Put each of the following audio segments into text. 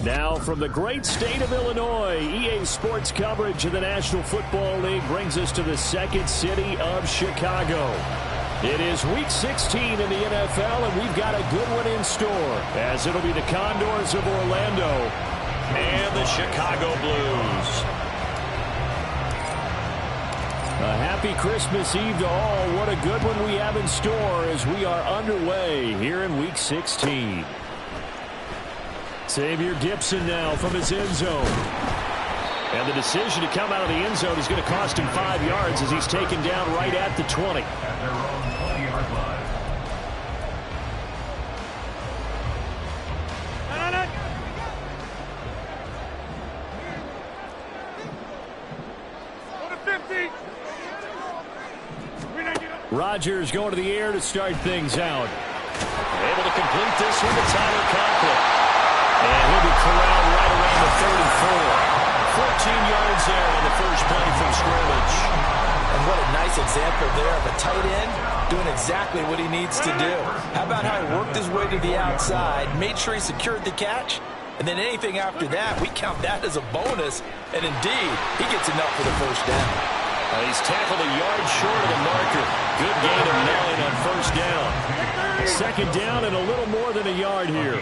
Now from the great state of Illinois, EA Sports coverage of the National Football League brings us to the second city of Chicago. It is Week 16 in the NFL, and we've got a good one in store, as it'll be the Condors of Orlando and the Chicago Blues. A happy Christmas Eve to all. What a good one we have in store as we are underway here in Week 16. Xavier Gipson now from his end zone. And the decision to come out of the end zone is going to cost him 5 yards as he's taken down right at the 20. At their own 20-yard line. Rodgers going to the air to start things out. Able to complete this one to Tyler Conklin. And he'll be corralled right around the 34. 14 yards there on the first play from scrimmage. And what a nice example there of a tight end doing exactly what he needs to do. How about how he worked his way to the outside, made sure he secured the catch, and then anything after that, we count that as a bonus. And indeed, he gets enough for the first down. He's tackled a yard short of the marker. Good gain of 9 on first down. Second down and a little more than a yard here.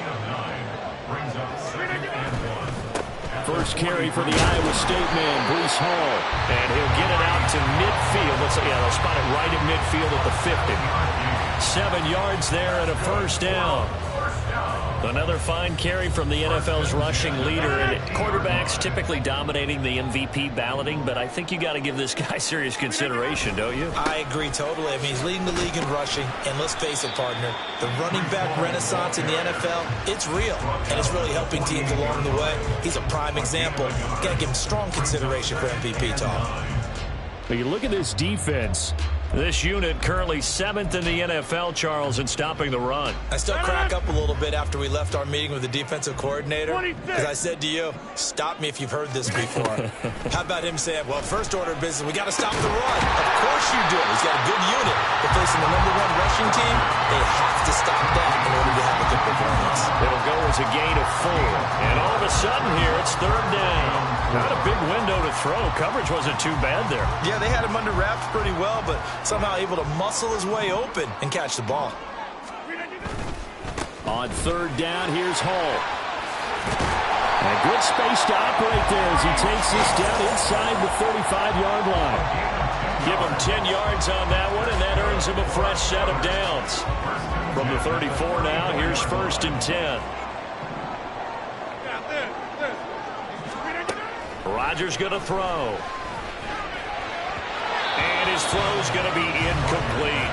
First carry for the Iowa State man, Breece Hall. And he'll get it out to midfield. Looks like, they'll spot it right at midfield at the 50. 7 yards there and a first down. Another fine carry from the NFL's rushing leader. And quarterbacks typically dominating the MVP balloting, but I think you got to give this guy serious consideration, don't you? I agree totally. I mean, he's leading the league in rushing. And let's face it, partner, the running back renaissance in the NFL, it's real. And it's really helping teams along the way. He's a prime example. Got to give him strong consideration for MVP talk. But you look at this defense. This unit currently 7th in the NFL, Charles, in stopping the run. I still crack up a little bit after we left our meeting with the defensive coordinator. Because I said to you, stop me if you've heard this before. How about him saying, well, first order of business, we got to stop the run. Of course you do. He's got a good unit. They're facing the #1 rushing team. They have to stop that in order to have a good performance. It'll go as a gain of 4. And all of a sudden here, it's third down. Not a big window to throw. Coverage wasn't too bad there. Yeah, they had him under wraps pretty well, but somehow able to muscle his way open and catch the ball. On third down, here's Hall. And a good space to operate there as he takes this down inside the 35-yard line. Give him 10 yards on that one, and that earns him a fresh set of downs. From the 34 now, here's first and 10. Rodgers going to throw. And his throw's going to be incomplete.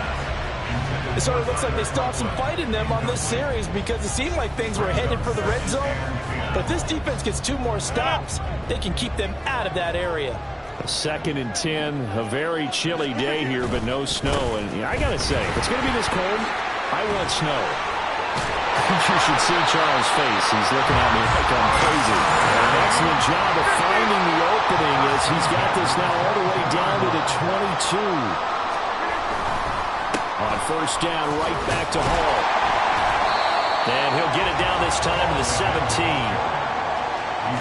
It sort of looks like they stopped some fight in them on this series because it seemed like things were headed for the red zone. But if this defense gets 2 more stops, they can keep them out of that area. Second and 10, a very chilly day here, but no snow. And I got to say, if it's going to be this cold, I want snow. You should see Charles' face. He's looking at me like I'm crazy. An excellent job of finding the opening as he's got this now all the way down to the 22. On first down, right back to Hall. And he'll get it down this time to the 17.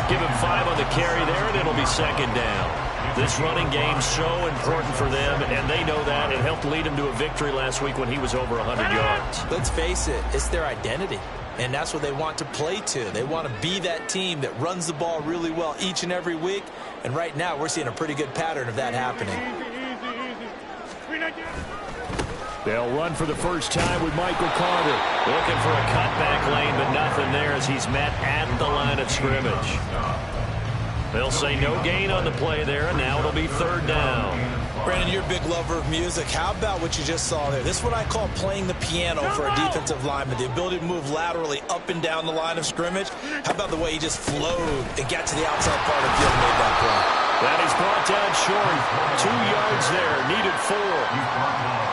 Give him 5 on the carry there, and it'll be second down. This running game's so important for them, and they know that. It helped lead him to a victory last week when he was over 100 yards. Let's face it, it's their identity, and that's what they want to play to. They want to be that team that runs the ball really well each and every week, and right now we're seeing a pretty good pattern of that happening. They'll run for the first time with Michael Carter. Looking for a cutback lane, but nothing there as he's met at the line of scrimmage. They'll say no gain on the play there, and now it'll be third down. Brandon, you're a big lover of music. How about what you just saw there? This is what I call playing the piano for a defensive lineman. The ability to move laterally up and down the line of scrimmage. How about the way he just flowed and got to the outside part of the field and made that play? That is brought down short. 2 yards there. Needed 4.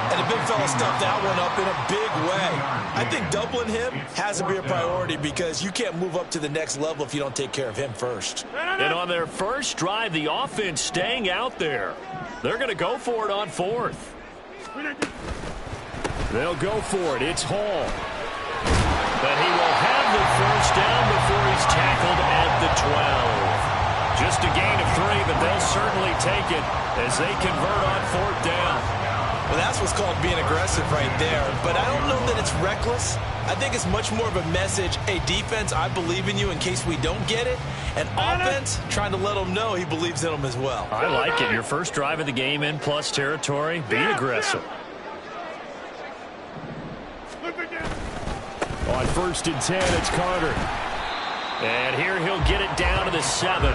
And the big fella stuffed that one up in a big way. I think doubling him has to be a priority because you can't move up to the next level if you don't take care of him first. And on their first drive, the offense staying out there. They're going to go for it on 4th. They'll go for it. It's Hall. But he will have the first down before he's tackled at the 12. Just a gain of 3, but they'll certainly take it as they convert on 4th down. Well, that's what's called being aggressive right there. But I don't know that it's reckless. I think it's much more of a message, hey, defense, I believe in you in case we don't get it. And offense, trying to let them know he believes in them as well. I like it. Your first drive of the game in plus territory. Be aggressive. On 1st and 10, it's Carter. And here he'll get it down to the 7.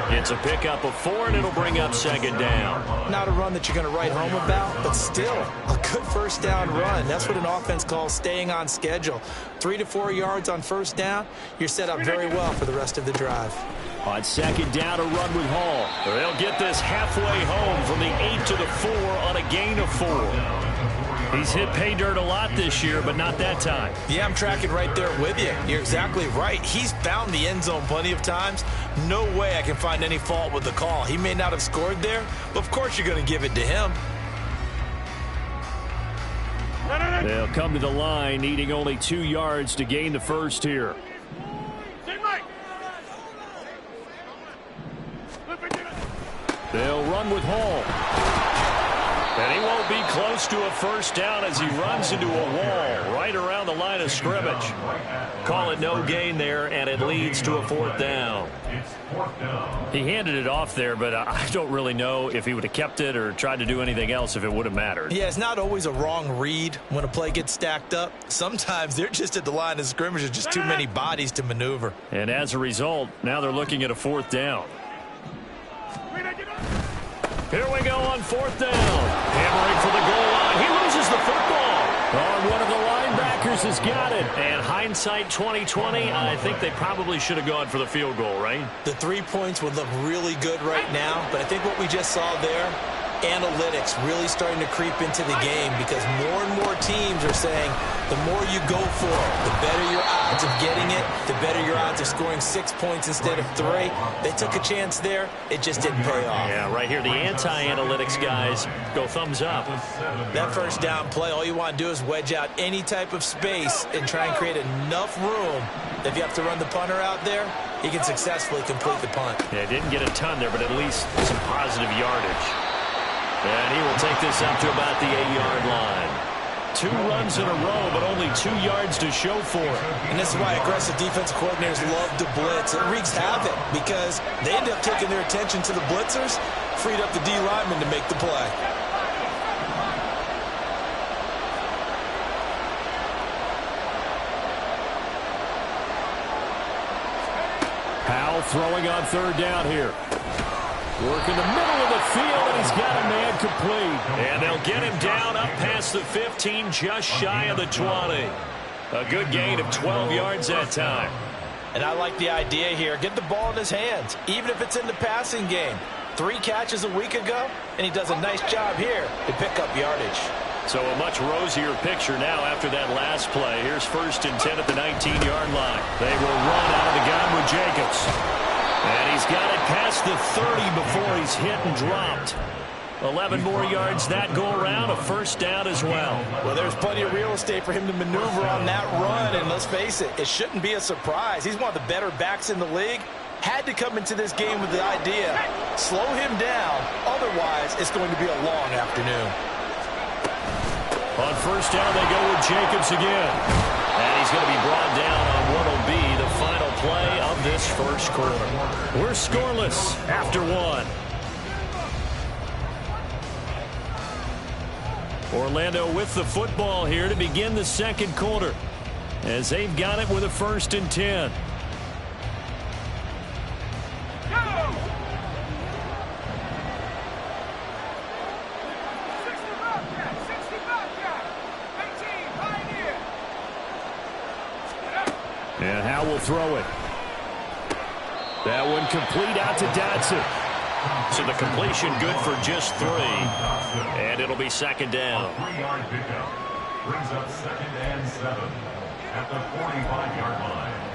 It's a pickup of 4, and it'll bring up 2nd down. Not a run that you're going to write home about, but still a good first down run. That's what an offense calls staying on schedule. 3 to 4 yards on first down. You're set up very well for the rest of the drive. On 2nd down, a run with Hall. They'll get this halfway home from the 8 to the 4 on a gain of 4. He's hit pay dirt a lot this year, but not that time. Yeah, I'm tracking right there with you. You're exactly right. He's found the end zone plenty of times. No way I can find any fault with the call. He may not have scored there, but of course you're going to give it to him. They'll come to the line, needing only 2 yards to gain the first here. They'll run with Hall. And he won't be close to a first down as he runs into a wall right around the line of scrimmage. Call it no gain there, and it leads to a 4th down. He handed it off there, but I don't really know if he would have kept it or tried to do anything else if it would have mattered. Yeah, it's not always a wrong read when a play gets stacked up. Sometimes they're just at the line of scrimmage. There's just too many bodies to maneuver. And as a result, now they're looking at a 4th down. Here we go on 4th down. Hammering for the goal line. He loses the football. Oh, one of the linebackers has got it. And hindsight 2020, I think they probably should have gone for the field goal, right? The 3 points would look really good right now, but I think what we just saw there, analytics really starting to creep into the game because more and more teams are saying the more you go for it, the better your odds of getting it, the better your odds of scoring 6 points instead of 3. They took a chance there. It just didn't pay off. Yeah, right here, the anti-analytics guys go thumbs up. That first down play, all you want to do is wedge out any type of space and try and create enough room that if you have to run the punter out there, he can successfully complete the punt. Yeah, didn't get a ton there, but at least some positive yardage. And he will take this up to about the 8-yard line. 2 runs in a row, but only 2 yards to show for it. And this is why aggressive defensive coordinators love to blitz. It wreaks havoc because they end up taking their attention to the blitzers, freed up the D lineman to make the play. Powell throwing on 3rd down here. Working the middle of the field, and he's got a man complete. And they'll get him down up past the 15, just shy of the 20. A good gain of 12 yards that time. And I like the idea here. Get the ball in his hands, even if it's in the passing game. 3 catches a week ago, and he does a nice job here to pick up yardage. So a much rosier picture now after that last play. Here's 1st and 10 at the 19-yard line. They will run out of the gun with Jacobs. And he's got it past the 30 before he's hit and dropped. 11 more yards that go around, a first down as well. Well, there's plenty of real estate for him to maneuver on that run, and let's face it, it shouldn't be a surprise. He's one of the better backs in the league. Had to come into this game with the idea, slow him down, otherwise it's going to be a long afternoon. On first down, they go with Jacobs again. And he's going to be brought down on what will be the final play of this first quarter. We're scoreless after 1. Orlando with the football here to begin the second quarter, as they've got it with a 1st and 10. And Howe will throw it. That one complete out to Dodson. So the completion good for just 3. And it'll be 2nd down. A 3-yard pickup brings up 2nd and 7 at the 45-yard line.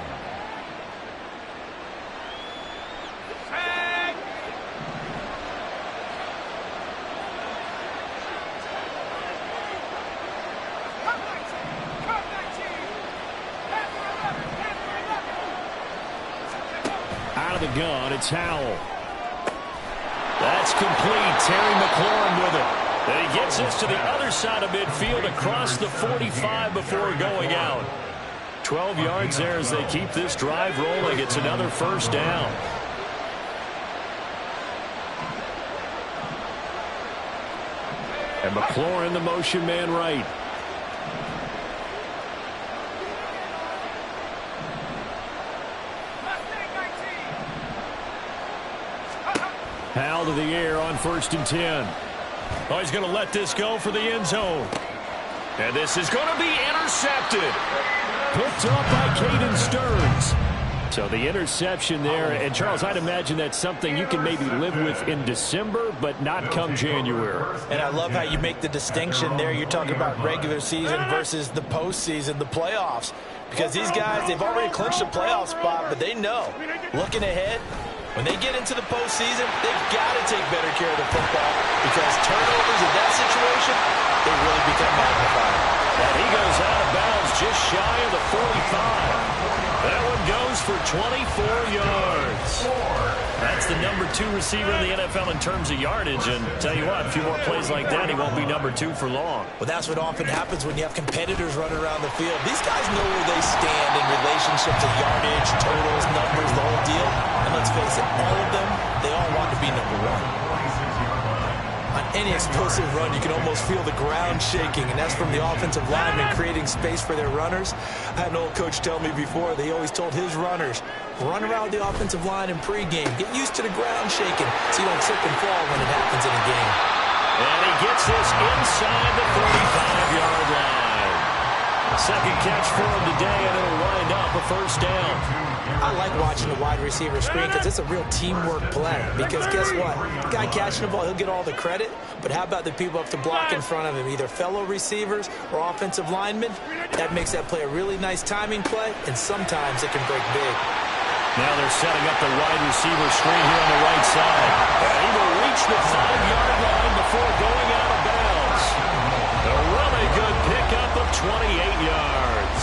shotgun. It's Howell. That's complete. Terry McLaurin with it. And he gets this to the other side of midfield across the 45 before going out. 12 yards there as they keep this drive rolling. It's another first down. And McLaurin, the motion man right. Howell to the air on 1st and 10. Oh, he's going to let this go for the end zone. And this is going to be intercepted. Picked up by Caden Stearns. So the interception there. And, Charles, I'd imagine that's something you can maybe live with in December, but not come January. And I love how you make the distinction there. You're talking about regular season versus the postseason, the playoffs. Because these guys, they've already clinched a playoff spot, but they know, looking ahead, when they get into the postseason, they've got to take better care of the football because turnovers in that situation, they really become magnified. And he goes out of bounds just shy of the 45. That one goes for 24 yards. That's the number 2 receiver in the NFL in terms of yardage. And tell you what, a few more plays like that, he won't be number 2 for long. Well, that's what often happens when you have competitors running around the field. These guys know where they stand in relationship to yardage, totals, numbers, the whole deal. And let's face it, all of them, they all want to be number 1. On any explosive run, you can almost feel the ground shaking, and that's from the offensive linemen creating space for their runners. I had an old coach tell me before, they always told his runners, run around the offensive line in pregame. Get used to the ground shaking so you don't trip and fall when it happens in a game. And he gets this inside the 35-yard line. Second catch for him today, and it'll wind up a first down. I like watching the wide receiver screen because it's a real teamwork play. Because guess what? The guy catching the ball, he'll get all the credit. But how about the people up to block in front of him, either fellow receivers or offensive linemen? That makes that play a really nice timing play, and sometimes it can break big. Now they're setting up the wide receiver screen here on the right side. And he will reach the 5-yard line before going out of bounds. A really good pickup of 28 yards.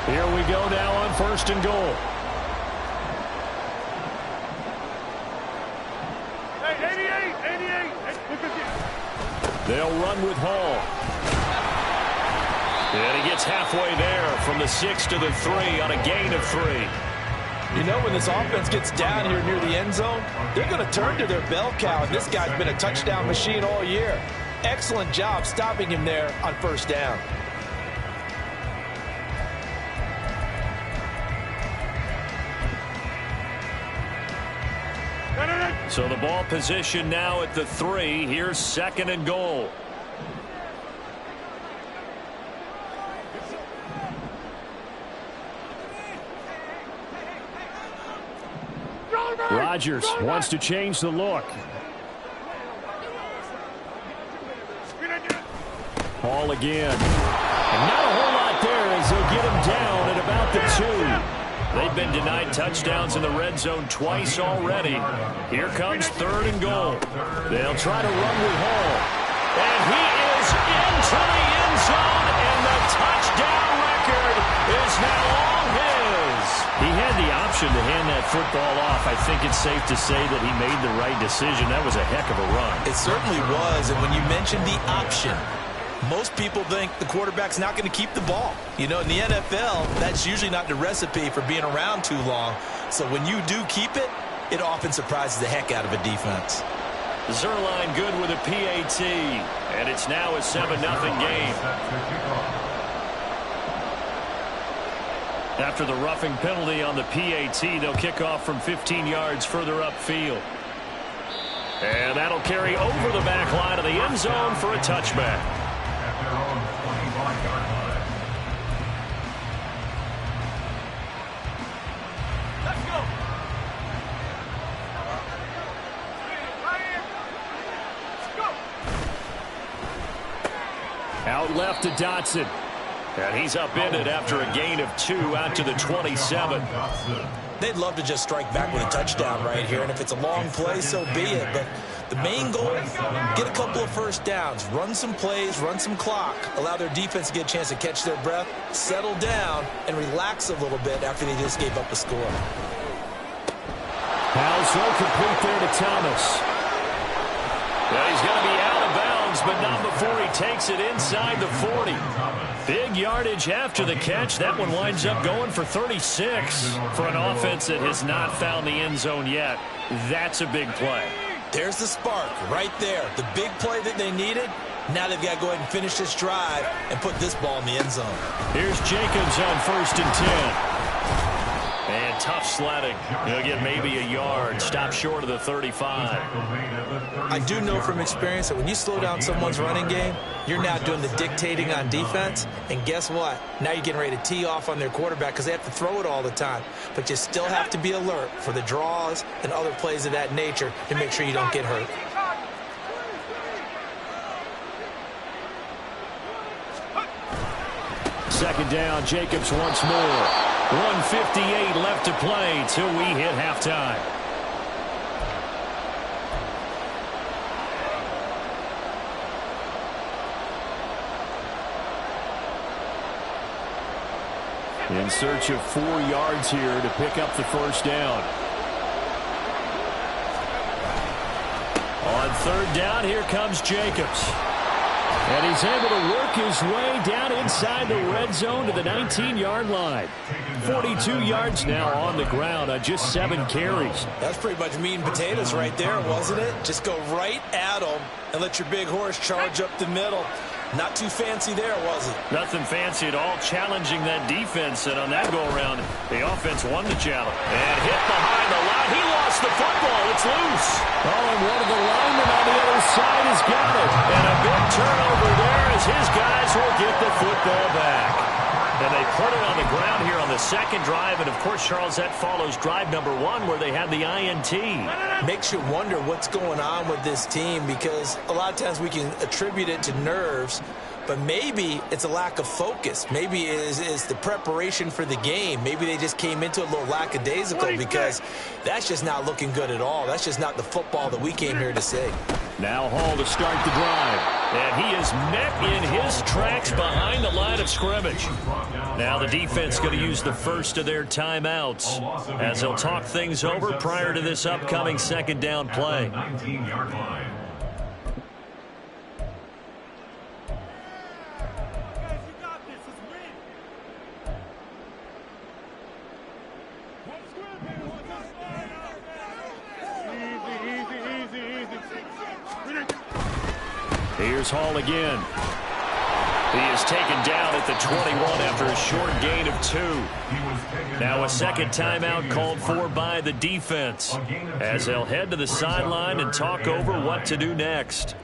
Here we go now on 1st and goal. They'll run with Hall. And he gets halfway there from the 6 to the 3 on a gain of 3. You know, when this offense gets down here near the end zone, they're going to turn to their bell cow, and this guy's been a touchdown machine all year. Excellent job stopping him there on 1st down. So the ball position now at the 3. Here's 2nd and goal. Rodgers wants to change the look. Hall again. And not a whole lot there as they'll get him down at about the 2. They've been denied touchdowns in the red zone twice already. Here comes 3rd and goal. They'll try to run with Hall. And he is into the end zone, and the touchdown record is now all his. He had the option to hand that football off. I think it's safe to say that he made the right decision. That was a heck of a run. It certainly was, and when you mentioned the option, most people think the quarterback's not going to keep the ball. You know, in the NFL, that's usually not the recipe for being around too long. So when you do keep it, it often surprises the heck out of a defense. Zerline good with a PAT, and it's now a 7-0 game. After the roughing penalty on the PAT, they'll kick off from 15 yards further upfield. And that'll carry over the back line of the end zone for a touchback. At their own 25-yard line. Let's go. Out left to Dotson. And he's upended after a gain of 2 out to the 27. They'd love to just strike back with a touchdown right here, and if it's a long play, so be it. But the main goal, get a couple of first downs, run some plays, run some clock, allow their defense to get a chance to catch their breath, settle down, and relax a little bit after they just gave up a score. Now so complete there to Thomas. Well, he's going to be out of bounds, but not before he takes it inside the 40. Big yardage after the catch. That one winds up going for 36 for an offense that has not found the end zone yet. That's a big play. There's the spark right there. The big play that they needed. Now they've got to go ahead and finish this drive and put this ball in the end zone. Here's Jacobs on 1st and 10. And tough sledding. He'll get maybe a yard. Stop short of the 35. I do know from experience that when you slow down someone's running game, you're now doing the dictating on defense. And guess what? Now you're getting ready to tee off on their quarterback because they have to throw it all the time. But you still have to be alert for the draws and other plays of that nature to make sure you don't get hurt. Second down, Jacobs once more. 1:58 left to play till we hit halftime. In search of 4 yards here to pick up the first down. On 3rd down, here comes Jacobs. And he's able to work his way down inside the red zone to the 19-yard line. 42 yards now on the ground on just 7 carries. That's pretty much meat and potatoes right there, wasn't it? Just go right at them and let your big horse charge up the middle. Not too fancy there, was it? Nothing fancy at all, challenging that defense. And on that go-around, the offense won the challenge. And hit behind the line. He lost the football. It's loose. Oh, and one of the linemen on the other side has got it. And a big turnover there as his guys will get the football back. And they put it on the ground here on the 2nd drive. And, of course, Charles, that follows drive number 1 where they had the INT. Makes you wonder what's going on with this team because a lot of times we can attribute it to nerves, but maybe it's a lack of focus. Maybe it's the preparation for the game. Maybe they just came into it a little lackadaisical because that's just not looking good at all. That's just not the football that we came here to see. Now Hall to start the drive. And he is met in his tracks behind the line of scrimmage. Now the defense going to use the first of their timeouts as they'll talk things over prior to this upcoming 2nd down play. 19-yard line. Here's Hall again. He is taken down at the 21 after a short gain of 2. Now a 2nd timeout called for by the defense as they'll head to the sideline and talk over what to do next.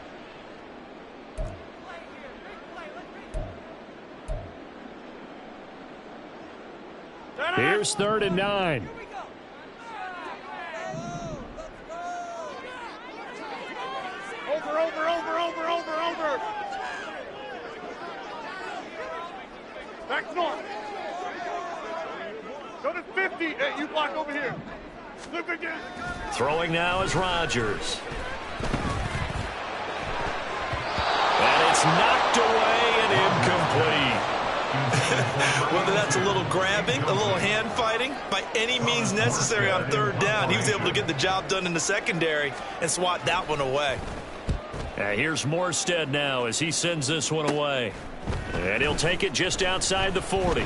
Here's 3rd and 9. Over. Back north. Go to 50. Hey, you block over here. Look again. Throwing now is Rodgers. And it's knocked away and incomplete. Whether that's a little grabbing, a little hand fighting, by any means necessary on 3rd down, he was able to get the job done in the secondary and swat that one away. Here's Morstead now as he sends this one away. And he'll take it just outside the 40.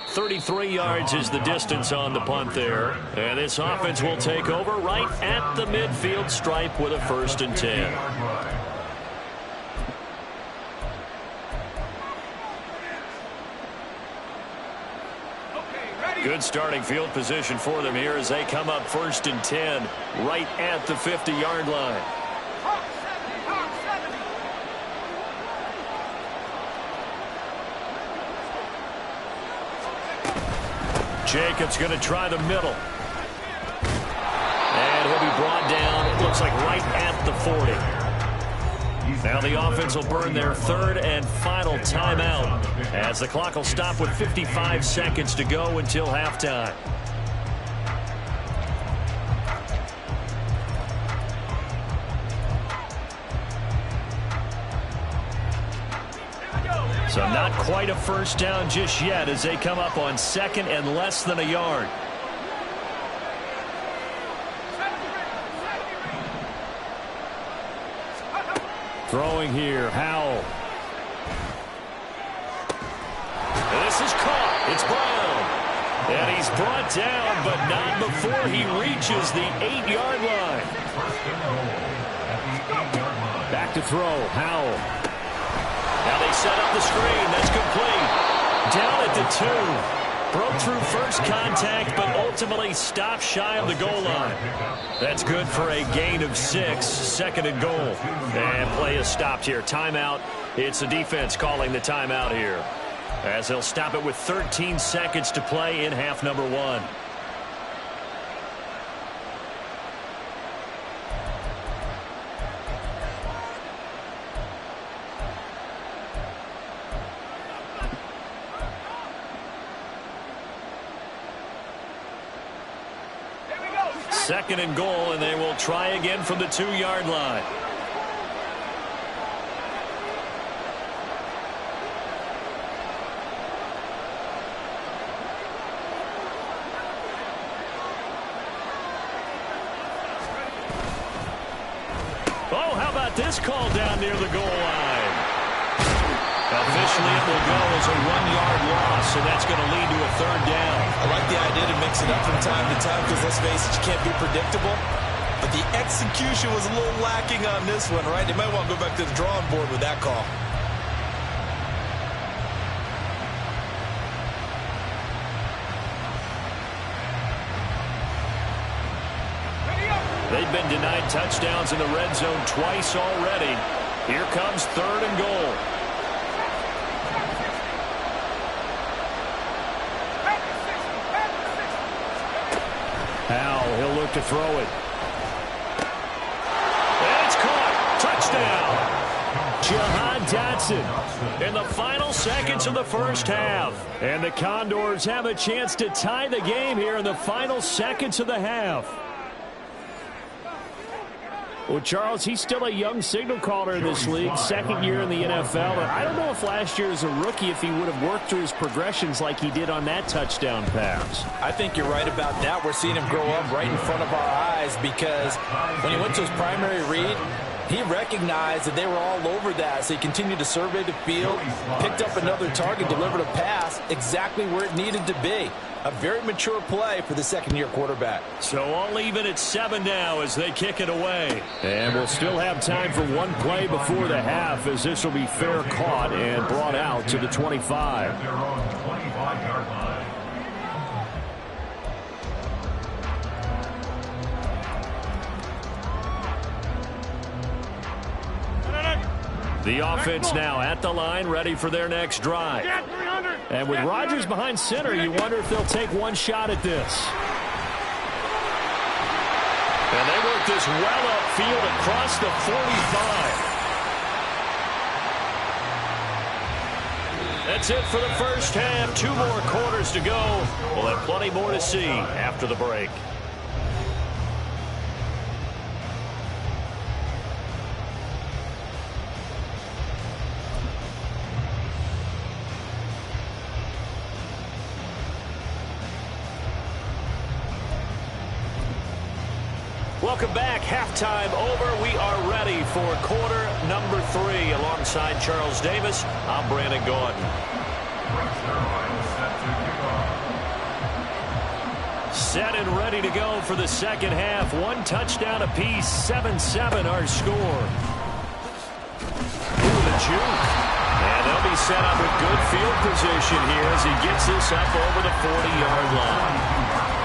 33 yards is the distance on the punt there. And this offense will take over right at the midfield stripe with a 1st and 10. Good starting field position for them here as they come up 1st and 10 right at the 50-yard line. Jacobs going to try the middle. And he'll be brought down, it looks like right at the 40. Now the offense will burn their 3rd and final timeout as the clock will stop with 55 seconds to go until halftime. So Not quite a first down just yet as they come up on 2nd and less than a yard. Throwing here, Howell. This is caught. It's Brown. And he's brought down, but not before he reaches the 8-yard line. Back to throw, Howell. Now they set up the screen. That's complete. Down at the 2. Broke through first contact, but ultimately stopped shy of the goal line. That's good for a gain of 6, 2nd and goal. And play is stopped here. Timeout. It's the defense calling the timeout here, as they'll stop it with 13 seconds to play in half number 1. Second and goal, and they will try again from the 2-yard line. Oh, how about this call down near the goal line? Officially, it will go as a 1-yard loss, and that's going to lead to a 3rd down. I like the idea to mix it up from time to time because, let's face it, you can't be predictable. But the execution was a little lacking on this one, right? They might want to go back to the drawing board with that call. They've been denied touchdowns in the red zone twice already. Here comes 3rd and goal. Howell, he'll look to throw it. And it's caught. Touchdown. Jahan Dotson in the final seconds of the first half. And the Condors have a chance to tie the game here in the final seconds of the half. Well, Charles, he's still a young signal caller in this league, 2nd year in the NFL. And I don't know if last year as a rookie, if he would have worked through his progressions like he did on that touchdown pass. I think you're right about that. We're seeing him grow up right in front of our eyes because when he went to his primary read, he recognized that they were all over that, so he continued to survey the field, picked up another target, delivered a pass exactly where it needed to be. A very mature play for the 2nd-year quarterback. So all even at 7 now as they kick it away. And we'll still have time for one play before the half, as this will be fair caught and brought out to the 25. At their own 25-yard line. The offense now at the line, ready for their next drive. And with Rodgers behind center, you wonder if they'll take one shot at this. And they work this well upfield across the 45. That's it for the first half. 2 more quarters to go. We'll have plenty more to see after the break. Welcome back. Halftime over. We are ready for quarter number 3. Alongside Charles Davis, I'm Brandon Gordon. Set and ready to go for the second half. 1 touchdown apiece. 7-7 our score. Ooh, the juke. And they'll be set up with good field position here as he gets this up over the 40-yard line.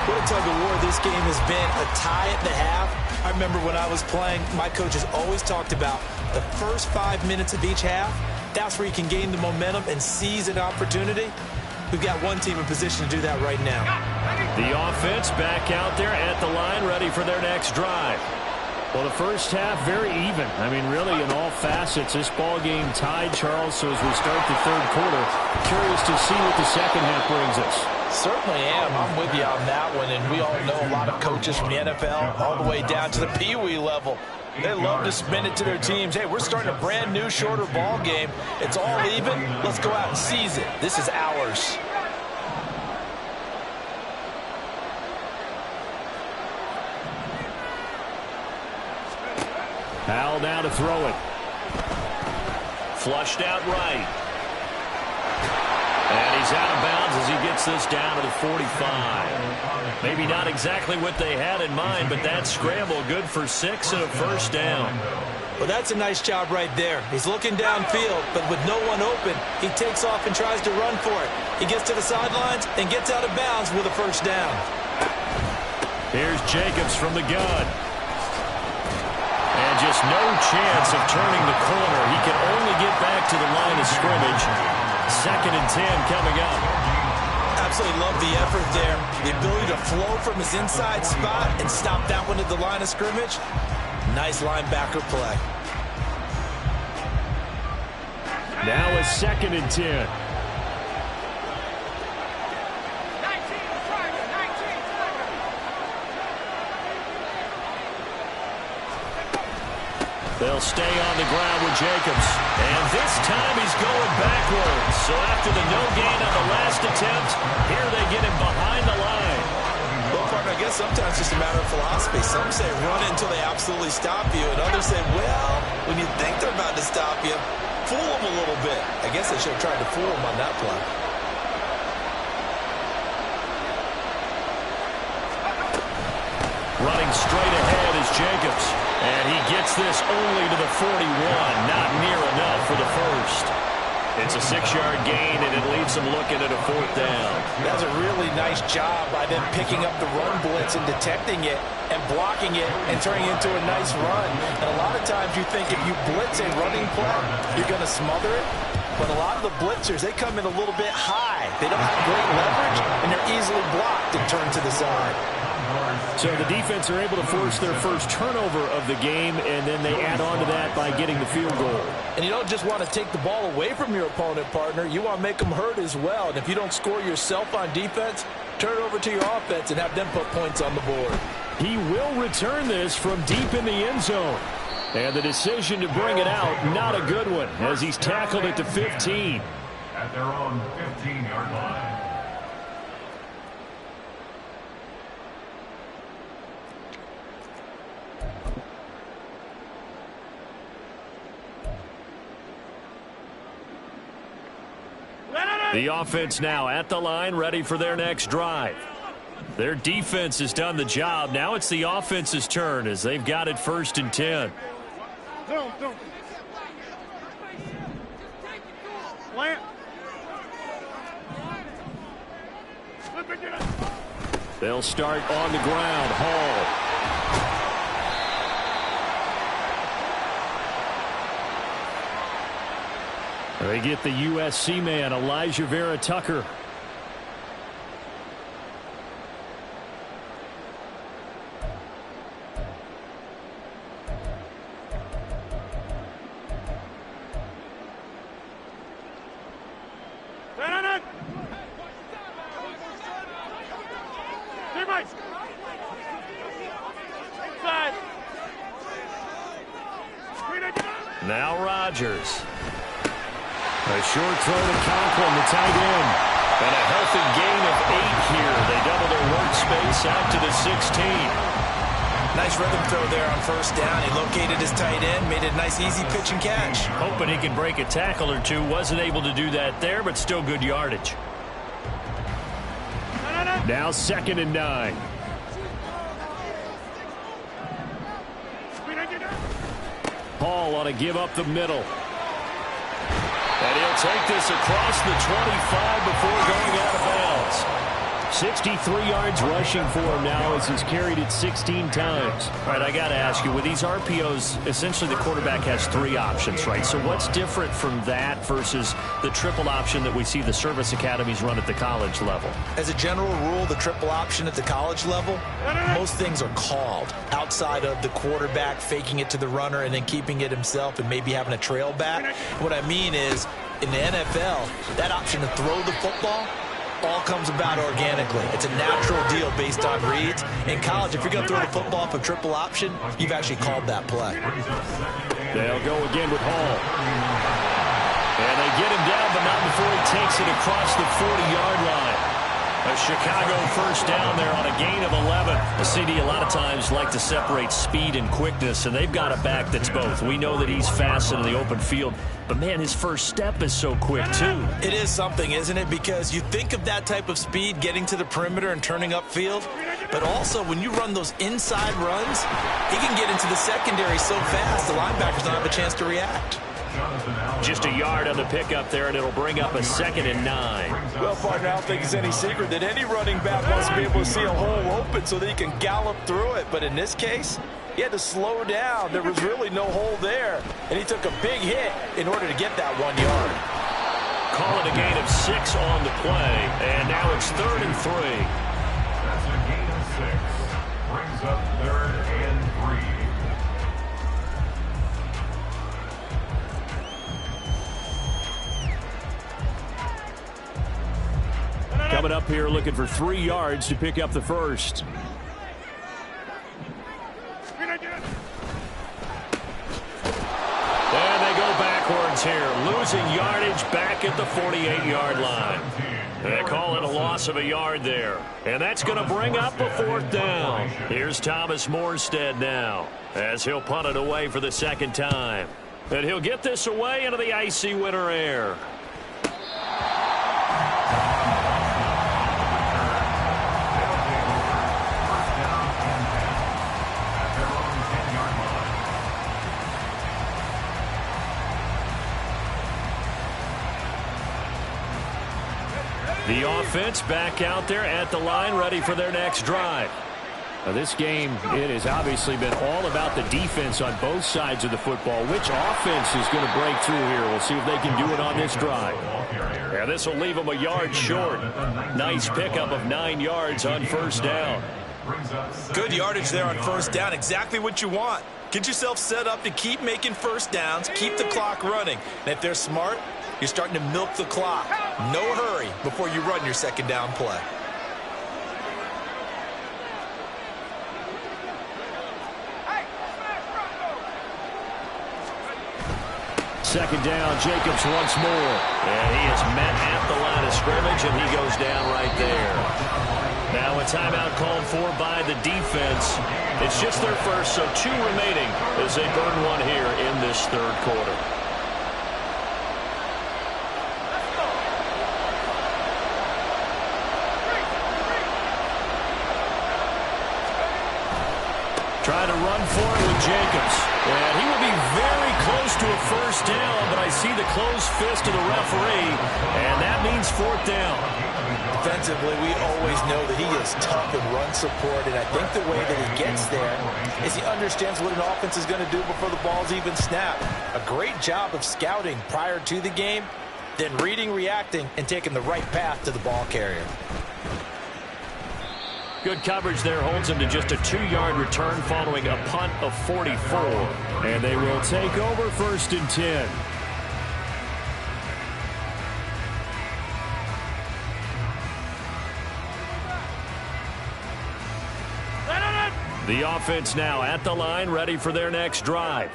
What a tug of war this game has been. A tie at the half. I remember when I was playing, my coaches always talked about the first 5 minutes of each half. That's where you can gain the momentum and seize an opportunity. We've got one team in position to do that right now. The offense back out there at the line, ready for their next drive. Well, the first half, very even. I mean, really, in all facets, this ball game tied, Charles. So as we start the third quarter, curious to see what the second half brings us. Certainly am. I'm with you on that one. And we all know a lot of coaches from the NFL all the way down to the Pee Wee level They love to spin it to their teams. Hey, we're starting a brand new, shorter ball game. It's all even. Let's go out and seize it. This is ours. Powell now to throw it. Flushed out right. And he's out of bounds as he gets this down to the 45. Maybe not exactly what they had in mind, but that scramble good for 6 and a first down. Well, that's a nice job right there. He's looking downfield, but with no one open, he takes off and tries to run for it. He gets to the sidelines and gets out of bounds with a first down. Here's Jacobs from the gun. And just no chance of turning the corner. He can only get back to the line of scrimmage. 2nd and 10 coming up. Absolutely love the effort there. The ability to flow from his inside spot and stop that one at the line of scrimmage. Nice linebacker play. Now a 2nd and 10. They'll stay on the ground with Jacobs. And this time he's going backwards. So after the no gain on the last attempt, here they get him behind the line. Well, partner, I guess sometimes it's just a matter of philosophy. Some say run until they absolutely stop you, and others say, well, when you think they're about to stop you, fool them a little bit. I guess they should have tried to fool them on that play. Running straight ahead is Jacobs. And he gets this only to the 41. Not near enough for the first. It's a 6-yard gain, and it leaves them looking at a 4th down. That's a really nice job by them picking up the run blitz and detecting it and blocking it and turning it into a nice run. And a lot of times you think if you blitz a running play, you're going to smother it. But a lot of the blitzers, they come in a little bit high. They don't have great leverage, and they're easily blocked and turned to the side. So the defense are able to force their first turnover of the game, and then they add on to that by getting the field goal. And you don't just want to take the ball away from your opponent, partner. You want to make them hurt as well. And if you don't score yourself on defense, turn it over to your offense and have them put points on the board. He will return this from deep in the end zone. And the decision to bring it out, not a good one, as he's tackled it to 15. At their own 15-yard line. The offense now at the line, ready for their next drive. Their defense has done the job. Now it's the offense's turn as they've got it 1st and 10. They'll start on the ground. Hall. They get the USC man, Elijah Vera Tucker. Now Rodgers. A short throw to Conklin, the tight end. And a healthy gain of 8 here. They double their workspace out to the 16. Nice rhythm throw there on 1st down. He located his tight end, made it a nice, easy pitch and catch. Hoping he could break a tackle or two. Wasn't able to do that there, but still good yardage. Now 2nd and 9. Hall ought to give up the middle. And he'll take this across the 25 before going out of bounds. 63 yards rushing for him now as he's carried it 16 times. All right, I got to ask you, with these RPOs, essentially the quarterback has 3 options, right? So what's different from that versus the triple option that we see the service academies run at the college level? As a general rule, the triple option at the college level, most things are called outside of the quarterback faking it to the runner and then keeping it himself and maybe having a trail back. What I mean is, in the NFL, that option to throw the football, all comes about organically. It's a natural deal based on reads. In college, if you're going to throw the football off a triple option, you've actually called that play. They'll go again with Hall. And they get him down, but not before he takes it across the 40-yard line. A Chicago first down there on a gain of 11. A CD a lot of times like to separate speed and quickness, and they've got a back that's both. We know that he's fast in the open field, but, man, his first step is so quick, too. It is something, isn't it? Because you think of that type of speed getting to the perimeter and turning upfield, but also when you run those inside runs, he can get into the secondary so fast the linebackers don't have a chance to react. Just a yard on the pickup there, and it'll bring up a 2nd and 9. Well, partner, I don't think it's any secret that any running back wants to be able to see a hole open so that he can gallop through it. But in this case, he had to slow down. There was really no hole there, and he took a big hit in order to get that 1 yard. Call it a gain of 6 on the play, and now it's 3rd and 3. That's a gain of 6. Brings up 3rd and 3. Coming up here looking for 3 yards to pick up the first. And they go backwards here, losing yardage back at the 48-yard line. They call it a loss of a yard there. And that's going to bring up a 4th down. Here's Thomas Morstead now as he'll punt it away for the 2nd time. And he'll get this away into the icy winter air. The offense back out there at the line, ready for their next drive. Now this game, it has obviously been all about the defense on both sides of the football. Which offense is going to break through here? We'll see if they can do it on this drive. Yeah, this will leave them a yard short. Nice pickup of 9 yards on 1st down. Good yardage there on 1st down. Exactly what you want. Get yourself set up to keep making 1st downs, keep the clock running. And if they're smart, you're starting to milk the clock. No hurry before you run your 2nd down play. Second down, Jacobs once more. And he is met at the line of scrimmage, and he goes down right there. Now a timeout called for by the defense. It's just their first, so 2 remaining as they burn one here in this 3rd quarter. Trying to run for it with Jacobs. And he will be very close to a 1st down, but I see the closed fist of the referee, and that means 4th down. Defensively, we always know that he is tough in run support, and I think the way that he gets there is he understands what an offense is going to do before the ball's even snapped. A great job of scouting prior to the game, then reading, reacting, and taking the right path to the ball carrier. Good coverage there holds him to just a 2-yard return following a punt of 44. And they will take over 1st and 10. The offense now at the line, ready for their next drive.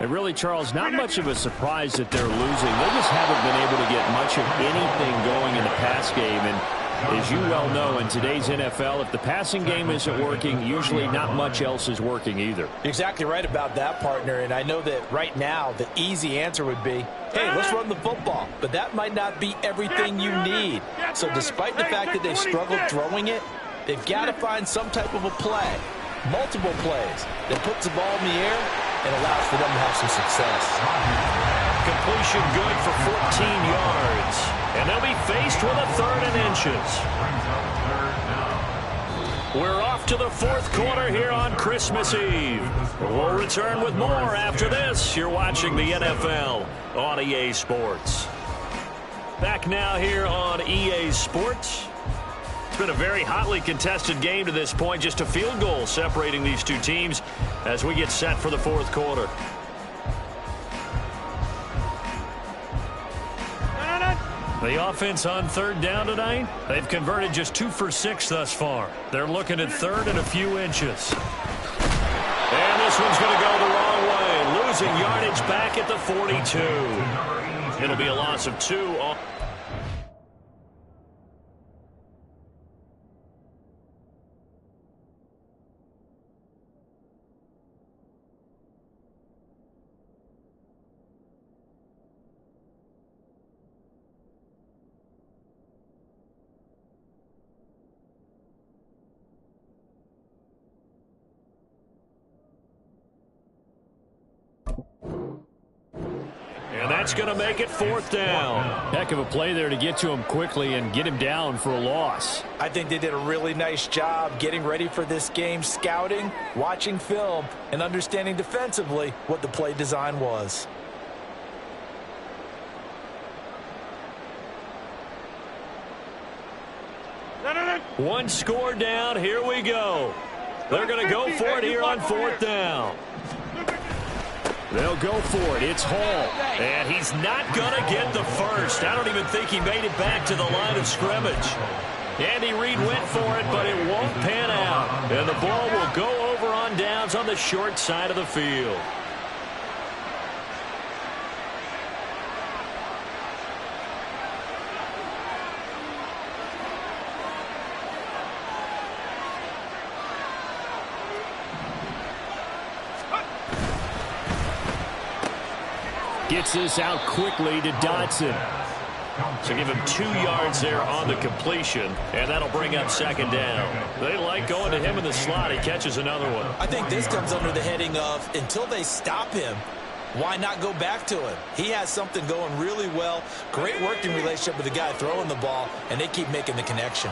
And really, Charles, not much of a surprise that they're losing. They just haven't been able to get much of anything going in the pass game. And as you well know, in today's NFL, if the passing game isn't working, usually not much else is working either. You're exactly right about that, partner. And I know that right now the easy answer would be, hey, let's run the football. But that might not be everything you need. So despite the fact that they've struggled throwing it, they've got to find some type of a play, multiple plays, that puts the ball in the air and allows for them to have some success. Completion good for 14 yards. And they'll be faced with a 3rd and inches. We're off to the 4th quarter here on Christmas Eve. We'll return with more after this. You're watching the NFL on EA Sports. Back now here on EA Sports. It's been a very hotly contested game to this point. Just a field goal separating these two teams as we get set for the 4th quarter. The offense on third down tonight, they've converted just 2 for 6 thus far. They're looking at third and a few inches. And this one's going to go the wrong way, losing yardage back at the 42. It'll be a loss of 2 on. And that's going to make it 4th down. Heck of a play there to get to him quickly and get him down for a loss. I think they did a really nice job getting ready for this game, scouting, watching film, and understanding defensively what the play design was. One score down. Here we go. They're going to go for it here on 4th down. They'll go for it. It's Hall. And he's not going to get the first. I don't even think he made it back to the line of scrimmage. Andy Reid went for it, but it won't pan out. And the ball will go over on downs on the short side of the field. Gets this out quickly to Dodson. So give him 2 yards there on the completion, and that'll bring up 2nd down. They like going to him in the slot. He catches another one. I think this comes under the heading of until they stop him, why not go back to him? He has something going really well. Great working relationship with the guy throwing the ball, and they keep making the connection.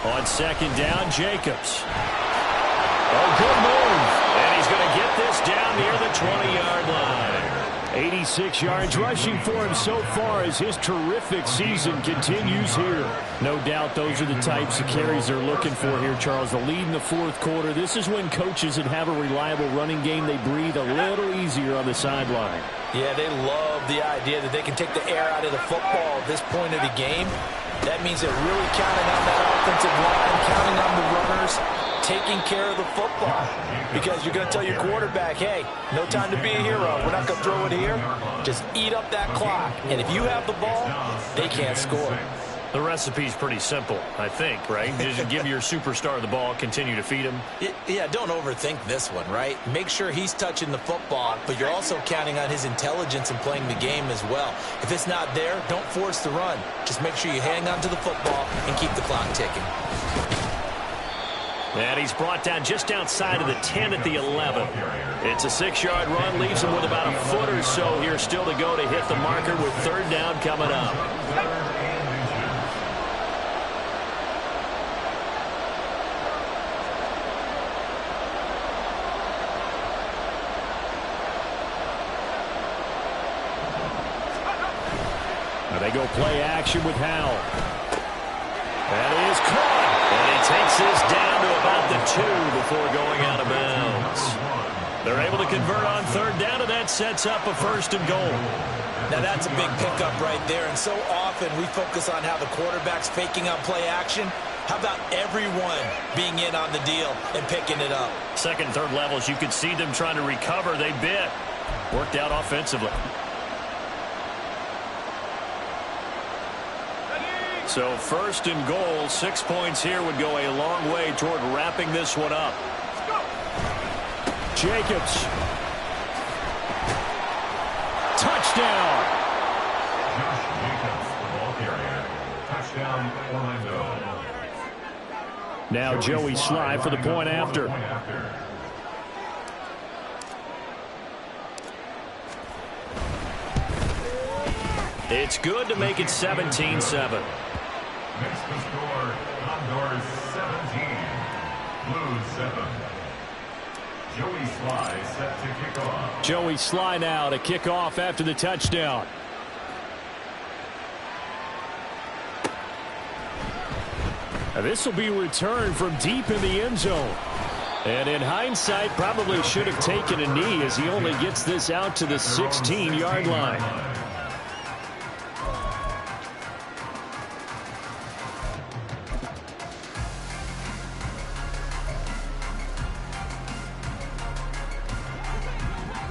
On 2nd down, Jacobs. Oh, good move. And he's going to get this down near the 20-yard line. 86 yards rushing for him so far as his terrific season continues here. No doubt those are the types of carries they're looking for here, Charles. The lead in the 4th quarter. This is when coaches that have a reliable running game, they breathe a little easier on the sideline. Yeah, they love the idea that they can take the air out of the football at this point of the game. That means they're really counting on that offensive line, counting on the runners, taking care of the football. Because you're going to tell your quarterback, hey, no time to be a hero. We're not going to throw it here. Just eat up that clock. And if you have the ball, they can't score. The recipe's pretty simple, I think, right? Just give your superstar the ball, continue to feed him. Yeah, don't overthink this one, right? Make sure he's touching the football, but you're also counting on his intelligence in playing the game as well. If it's not there, don't force the run. Just make sure you hang on to the football and keep the clock ticking. And he's brought down just outside of the 10 at the 11. It's a 6-yard run, leaves him with about a foot or so here still to go to hit the marker with 3rd down coming up. Now they go play action with Howell. That is caught. And he takes this down to about the 2 before going out of bounds. They're able to convert on 3rd down, and that sets up a 1st and goal. Now that's a big pickup right there, and so often we focus on how the quarterback's faking on play action. How about everyone being in on the deal and picking it up? 2nd, 3rd levels, you could see them trying to recover. They bit. Worked out offensively. So 1st and goal, 6 points here would go a long way toward wrapping this one up. Jacobs. Touchdown. Josh Jacobs, the ball carrier. Touchdown, Orlando. Now Joey Sly for the point after. It's good to make it 17-7. Next to score, Condors 17, Blues 7. Joey Sly set to kick off. Joey Sly now to kick off after the touchdown. Now this will be returned from deep in the end zone. And in hindsight, probably should have taken a knee as he only gets this out to the 16-yard line.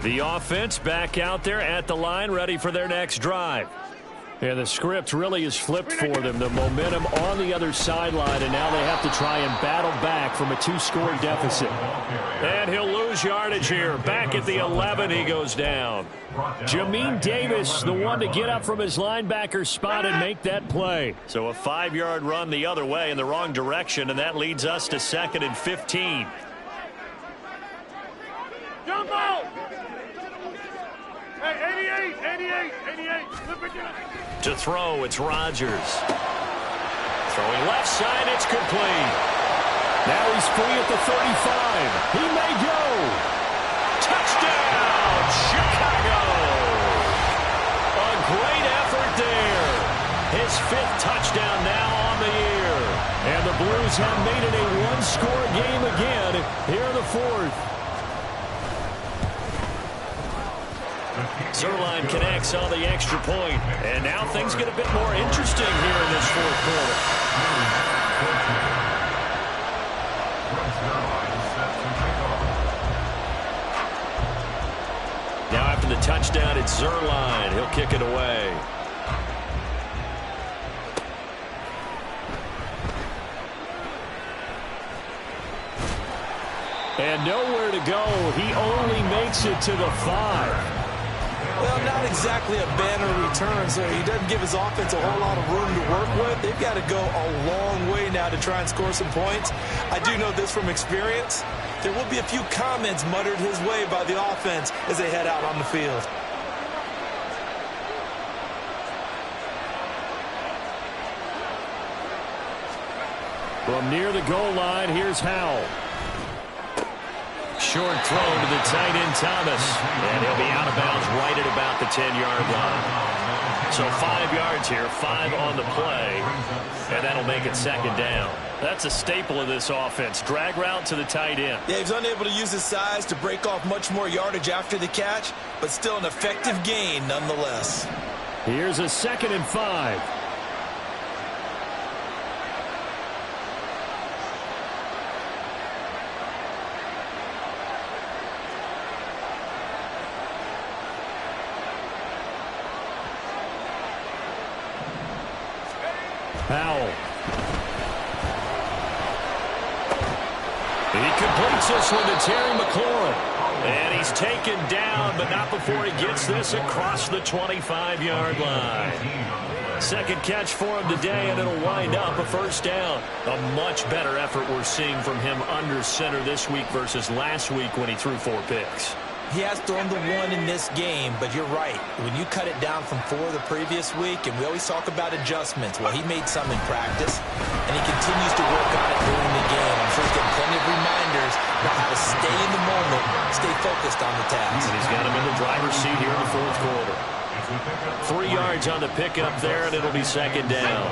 The offense back out there at the line, ready for their next drive. And the script really is flipped for them. The momentum on the other sideline, and now they have to try and battle back from a 2-score deficit. And he'll lose yardage here. Back at the 11, he goes down. Jamin Davis, the one to get up from his linebacker spot and make that play. So a 5-yard run the other way in the wrong direction, and that leads us to 2nd and 15. Jump out! Hey, 88. Flip it down. To throw, it's Rodgers. Throwing left side, it's complete. Now he's free at the 35. He may go. Touchdown, Chicago. A great effort there. His 5th touchdown now on the year. And the Blues have made it a 1-score game again here in the 4th. Zerline connects on the extra point. And now things get a bit more interesting here in this 4th quarter. Now after the touchdown, it's Zerline. He'll kick it away. And nowhere to go. He only makes it to the 5. Well, not exactly a banner return, so he doesn't give his offense a whole lot of room to work with. They've got to go a long way now to try and score some points. I do know this from experience. There will be a few comments muttered his way by the offense as they head out on the field. From near the goal line, here's Howell. Short throw to the tight end, Thomas. And he'll be out of bounds right at about the 10-yard line. So 5 yards here, 5 on the play. And that'll make it 2nd down. That's a staple of this offense. Drag route to the tight end. Yeah, he's unable to use his size to break off much more yardage after the catch, but still an effective gain nonetheless. Here's a 2nd and 5. Powell. He completes this one to Terry McLaurin. And he's taken down, but not before he gets this across the 25-yard line. 2nd catch for him today, and it'll wind up a 1st down. A much better effort we're seeing from him under center this week versus last week when he threw 4 picks. He has thrown the 1 in this game, but you're right. When you cut it down from 4 the previous week, and we always talk about adjustments, well, he made some in practice, and he continues to work on it during the game. I'm sure he's getting plenty of reminders about how to stay in the moment, stay focused on the task. And he's got him in the driver's seat here in the 4th quarter. 3 yards on the pickup there, and it'll be 2nd down.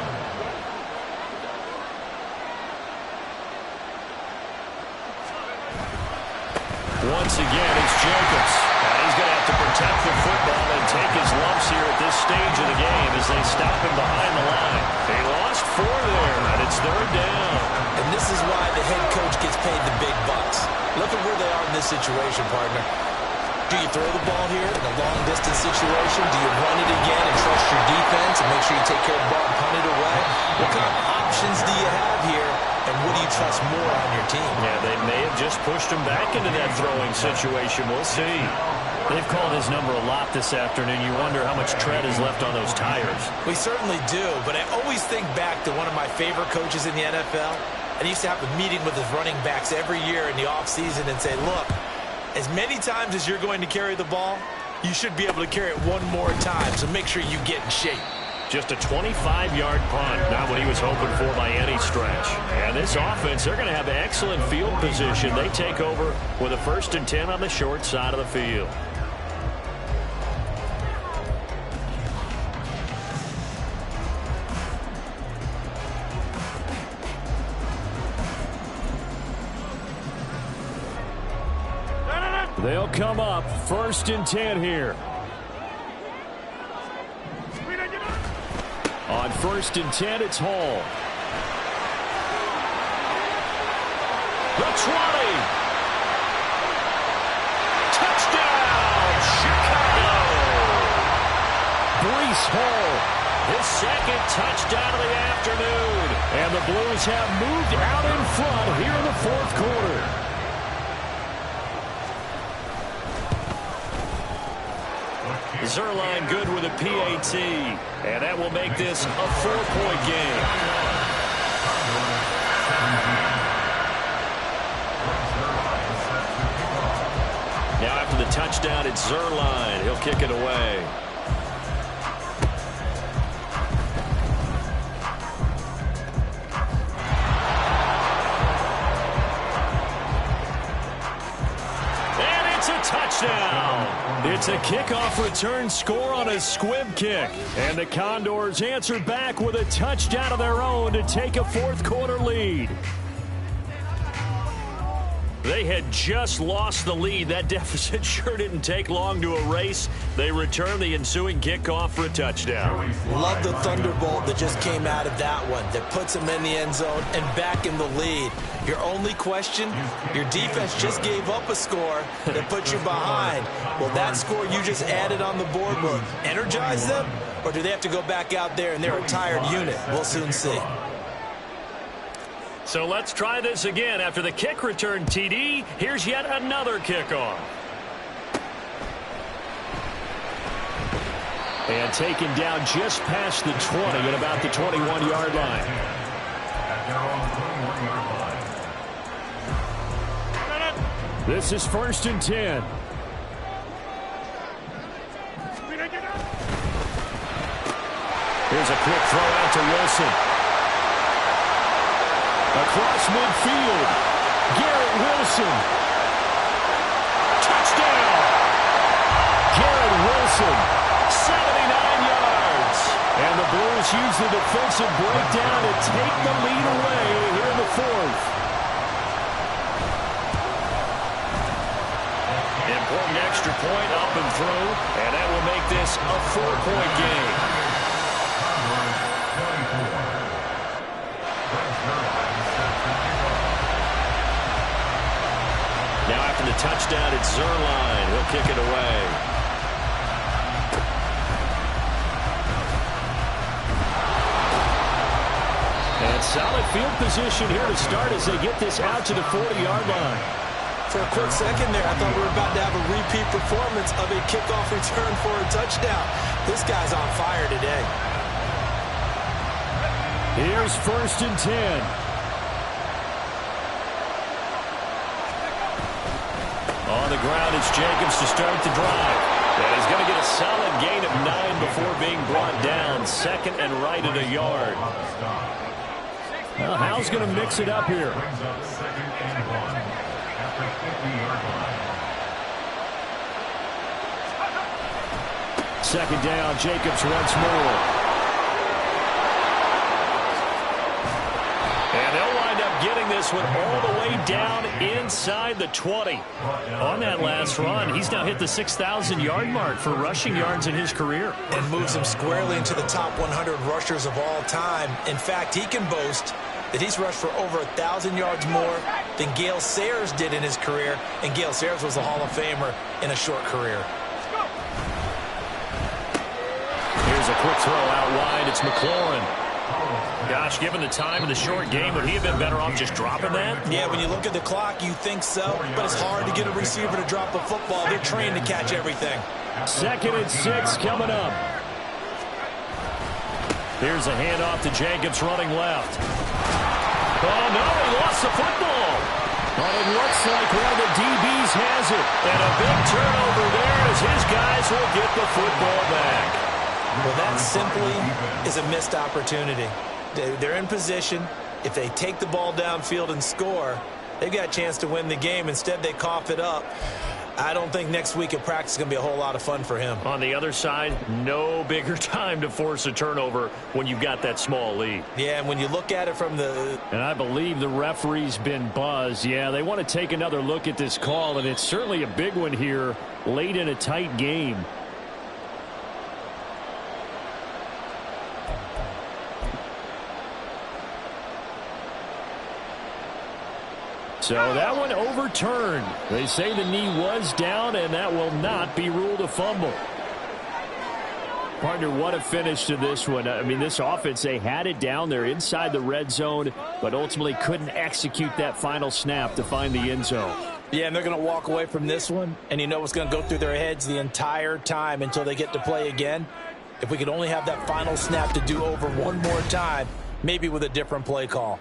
Once again, it's Jacobs. And he's going to have to protect the football and take his lumps here at this stage of the game as they stop him behind the line. They lost 4 there, and it's 3rd down. And this is why the head coach gets paid the big bucks. Look at where they are in this situation, partner. Do you throw the ball here in a long-distance situation? Do you run it again and trust your defense and make sure you take care of the ball and punt it away? What kind of options do you have here, and what do you trust more on your team? Yeah, they may have just pushed him back into that throwing situation. We'll see. They've called his number a lot this afternoon. You wonder how much tread is left on those tires. We certainly do, but I always think back to one of my favorite coaches in the NFL, and he used to have a meeting with his running backs every year in the offseason and say, look, as many times as you're going to carry the ball, you should be able to carry it one more time, so make sure you get in shape. Just a 25-yard punt, not what he was hoping for by any stretch. And this offense, they're going to have excellent field position. They take over with a 1st and 10 on the short side of the field. They'll come up 1st and 10 here. On 1st and 10, it's Hall. The 20. Touchdown, Chicago. Breece Hall, his 2nd touchdown of the afternoon. And the Blues have moved out in front here in the 4th quarter. Zerline good with a PAT, and that will make this a 4-point game. Now after the touchdown, it's Zerline. He'll kick it away. And it's a touchdown. It's a kickoff return score on a squib kick. And the Condors answer back with a touchdown of their own to take a 4th quarter lead. They had just lost the lead. That deficit sure didn't take long to erase. They return the ensuing kickoff for a touchdown. Love the thunderbolt that just came out of that one that puts them in the end zone and back in the lead. Your only question, your defense just gave up a score that put you behind. Will that score you just added on the board will energize them? Or do they have to go back out there and they're a tired unit? We'll soon see. So let's try this again. After the kick return TD, here's yet another kickoff. And taken down just past the 20 at about the 21-yard line. This is 1st and 10. Here's a quick throw out to Wilson. Across midfield, Garrett Wilson. Touchdown! Garrett Wilson, 79 yards. And the Blues use the defensive breakdown to take the lead away here in the 4th. Important extra point up and through, and that will make this a 4-point game. Now after the touchdown, it's Zerline. He'll kick it away. And solid field position here to start as they get this out to the 40-yard line. For a quick second there, I thought we were about to have a repeat performance of a kickoff return for a touchdown. This guy's on fire today. Here's 1st and 10. On the ground, it's Jacobs to start the drive. And he's going to get a solid gain of 9 before being brought down. 2nd and right at a yard. Well, Hal's going to mix it up here. Second down, Jacobs once more. And they'll wind up getting this one all the way down inside the 20. On that last run, he's now hit the 6,000-yard mark for rushing yards in his career. And moves him squarely into the top 100 rushers of all time. In fact, he can boast that he's rushed for over 1,000 yards more than Gale Sayers did in his career. And Gale Sayers was a Hall of Famer in a short career. Here's a quick throw out wide. It's McLaurin. Gosh, given the time of the short game, would he have been better off just dropping that? Yeah, when you look at the clock, you think so. But it's hard to get a receiver to drop a football. They're trained to catch everything. 2nd and 6 coming up. Here's a handoff to Jacobs running left. Oh, no, he lost the football. But it looks like one of the DBs has it. And a big turnover there as his guys will get the football back. Well, that simply is a missed opportunity. They're in position. If they take the ball downfield and score, they've got a chance to win the game. Instead, they cough it up. I don't think next week at practice is going to be a whole lot of fun for him. On the other side, no bigger time to force a turnover when you've got that small lead. Yeah, and when you look at it from the... And I believe the referee's been buzzed. Yeah, they want to take another look at this call, and it's certainly a big one here late in a tight game. So that one overturned. They say the knee was down, and that will not be ruled a fumble. Partner, what a finish to this one. I mean, this offense, they had it down there inside the red zone, but ultimately couldn't execute that final snap to find the end zone. Yeah, and they're going to walk away from this one, and you know what's going to go through their heads the entire time until they get to play again. If we could only have that final snap to do over one more time, maybe with a different play call.